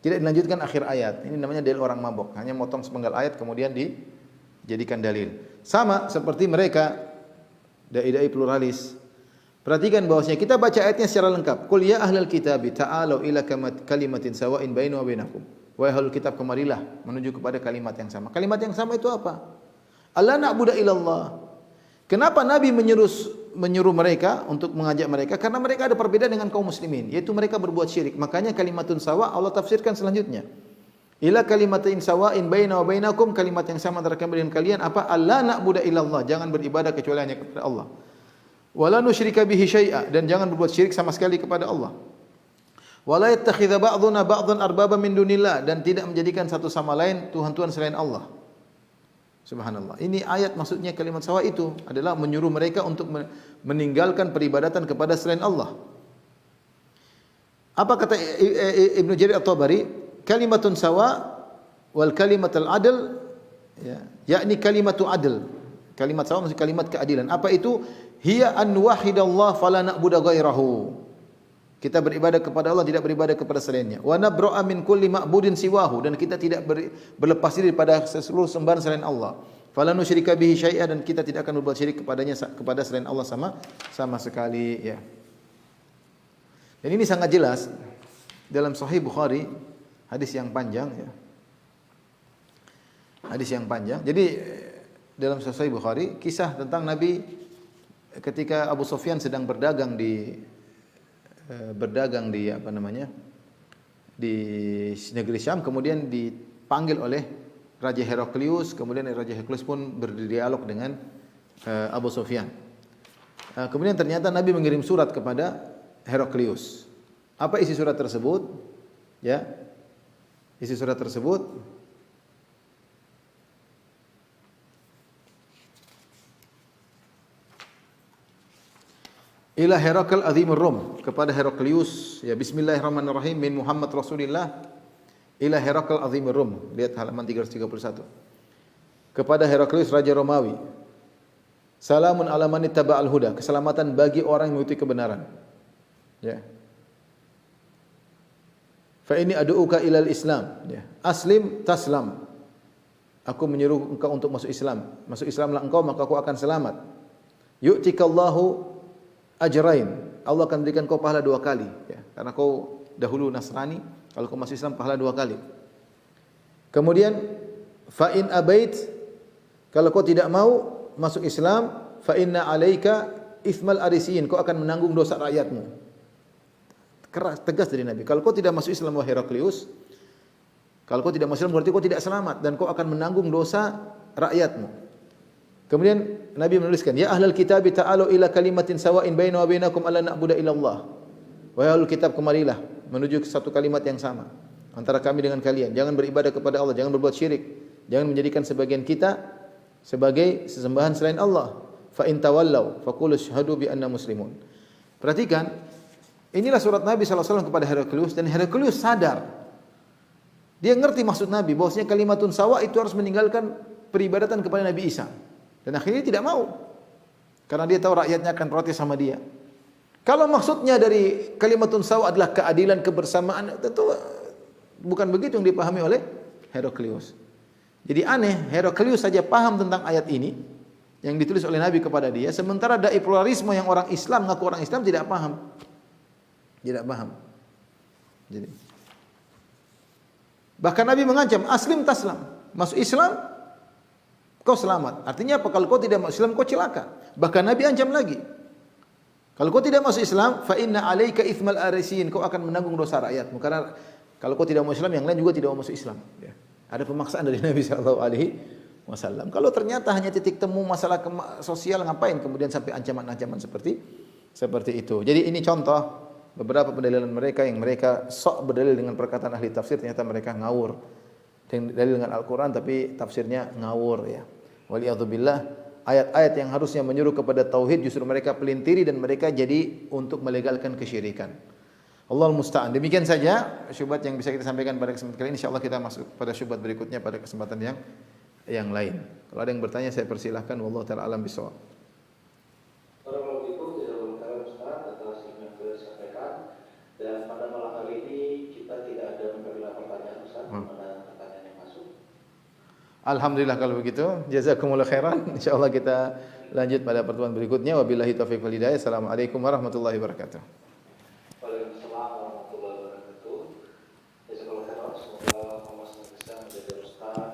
S2: Tidak dilanjutkan akhir ayat. Ini namanya dalil orang mabok. Hanya motong sepenggal ayat kemudian dijadikan dalil. Sama seperti mereka dai-dai pluralis. Perhatikan bahwasanya kita baca ayatnya secara lengkap. Qul ya ahlal kitabi ta'alu ila kalimatin sawa'in bainana wa bainakum. Wahai ahlul kitab, kemarilah menuju kepada kalimat yang sama. Kalimat yang sama itu apa? Allah na'budu illallah. Kenapa Nabi menyuruh mereka untuk mengajak mereka? Karena mereka ada perbedaan dengan kaum muslimin, yaitu mereka berbuat syirik. Makanya kalimatun sawa Allah tafsirkan selanjutnya. Ila kalimatin sawa'in baina wa bainakum, kalimat yang sama antara kami dan kalian apa? Alla na'budu illallah, jangan beribadah kecuali hanya kepada Allah. Wala nusyrika bihi syai'a, dan jangan berbuat syirik sama sekali kepada Allah. Wala yattakhidha ba'dhuna ba'dhan arbaba min dunillah, dan tidak menjadikan satu sama lain tuhan-tuhan selain Allah. Subhanallah. Ini ayat maksudnya kalimat sawa itu adalah menyuruh mereka untuk meninggalkan peribadatan kepada selain Allah. Apa kata Ibnu Jarir At-Tabari? Kalimatun sawa wal kalimatul adl, ya, yakni kalimatu adl. Kalimat sawa maksud kalimat keadilan. Apa itu? Hiya an wahidallah fala na'budu ghairahu. Kita beribadah kepada Allah, tidak beribadah kepada selainnya. Wa nabra'a min kulli ma'budin siwahu, dan kita tidak berlepas diri daripada seluruh sembahan selain Allah. Fala nusyrika bihi syai'a, dan kita tidak akan berbuat syirik kepada selain Allah sama sekali, ya. Dan ini sangat jelas dalam Sahih Bukhari, hadis yang panjang, ya. Hadis yang panjang. Jadi dalam Sahih Bukhari kisah tentang Nabi ketika Abu Sufyan sedang berdagang di di negeri Syam, kemudian dipanggil oleh Raja Heraklius, kemudian Raja Heraklius pun berdialog dengan Abu Sufyan. Kemudian ternyata Nabi mengirim surat kepada Heraklius. Apa isi surat tersebut? Ya. Isi surat tersebut ila Herakl azimur Rum, kepada Heraklius, ya, bismillahirrahmanirrahim, min Muhammad Rasulillah ila Herakl azimur Rum. Lihat halaman 331. Kepada Heraklius raja Romawi. Salamun ala man ittaba'al huda, keselamatan bagi orang yang mengikuti kebenaran. Ya. Fa inni ad'uka ilal Islam, ya. Aslim taslam. Aku menyuruh engkau untuk masuk Islam. Masuk Islamlah engkau, maka kau akan selamat. Yu'tikallahu ajrain. Allah akan berikan kau pahala 2 kali, ya. Karena kau dahulu Nasrani, kalau kau masuk Islam pahala 2 kali. Kemudian fa in abait, kalau kau tidak mau masuk Islam, fa inna alaika itsmal arisiyin, kau akan menanggung dosa rakyatmu. Keras, tegas dari Nabi. Kalau kau tidak masuk Islam, wahai Heraklius, kalau kau tidak masuk Islam berarti kau tidak selamat dan kau akan menanggung dosa rakyatmu. Kemudian Nabi menuliskan, ya ahlal kitab ta'alu ila kalimatin sawa'in baina wa bainakum alla na'budu illallah. Wahai ahlul kitab, kemarilah menuju ke satu kalimat yang sama antara kami dengan kalian. Jangan beribadah kepada Allah, jangan berbuat syirik, jangan menjadikan sebagian kita sebagai sesembahan selain Allah. Fa in tawallaw faqulu asyhadu bi anna muslimun. Perhatikan, inilah surat Nabi SAW kepada Heraklius, dan Heraklius sadar. Dia ngerti maksud Nabi, bahwasanya kalimatun sawa itu harus meninggalkan peribadatan kepada Nabi Isa. Dan akhirnya tidak mau. Karena dia tahu rakyatnya akan protes sama dia. Kalau maksudnya dari kalimatun sawa adalah keadilan, kebersamaan, tentu bukan begitu yang dipahami oleh Heraklius. Jadi aneh, Heraklius saja paham tentang ayat ini yang ditulis oleh Nabi kepada dia, sementara dai pluralisme yang orang Islam, ngaku orang Islam, tidak paham. Tidak paham. Jadi bahkan Nabi mengancam, aslim taslam, masuk Islam kau selamat. Artinya apa? Kalau kau tidak masuk Islam kau celaka. Bahkan Nabi ancam lagi, kalau kau tidak masuk Islam, fa inna alaika itsmal arisiyin, kau akan menanggung dosa rakyatmu. Karena kalau kau tidak masuk Islam, yang lain juga tidak masuk Islam. Ya. Ada pemaksaan dari Nabi SAW. Kalau ternyata hanya titik temu masalah sosial, ngapain kemudian sampai ancaman-ancaman seperti itu. Jadi ini contoh beberapa pendalilan mereka yang mereka sok berdalil dengan perkataan ahli tafsir, ternyata mereka ngawur. Dalil dengan Al-Quran tapi tafsirnya ngawur, ya. Waliyadzubillah, ayat-ayat yang harusnya menyuruh kepada tauhid justru mereka pelintiri dan mereka jadi untuk melegalkan kesyirikan. Allahul musta'an. Demikian saja syubhat yang bisa kita sampaikan pada kesempatan kali ini. Insyaallah kita masuk pada syubhat berikutnya pada kesempatan yang lain. Kalau ada yang bertanya saya persilahkan. Wallahu taala alam bisawab.
S1: Assalamualaikum warahmatullahi wabarakatuh atas yang telah disampaikan. Dan pada malam hari ini kita tidak ada menerima pertanyaan Ustaz.
S2: Alhamdulillah kalau begitu. Jazakumullah khairan. Insyaallah kita lanjut pada pertemuan berikutnya. Wabillahi taufiq wal hidayah. Assalamualaikum warahmatullahi wabarakatuh.
S1: Waalaikumsalam warahmatullahi wabarakatuh. Jazakumullah khairan. Semoga Mas bisa menjadi ustaz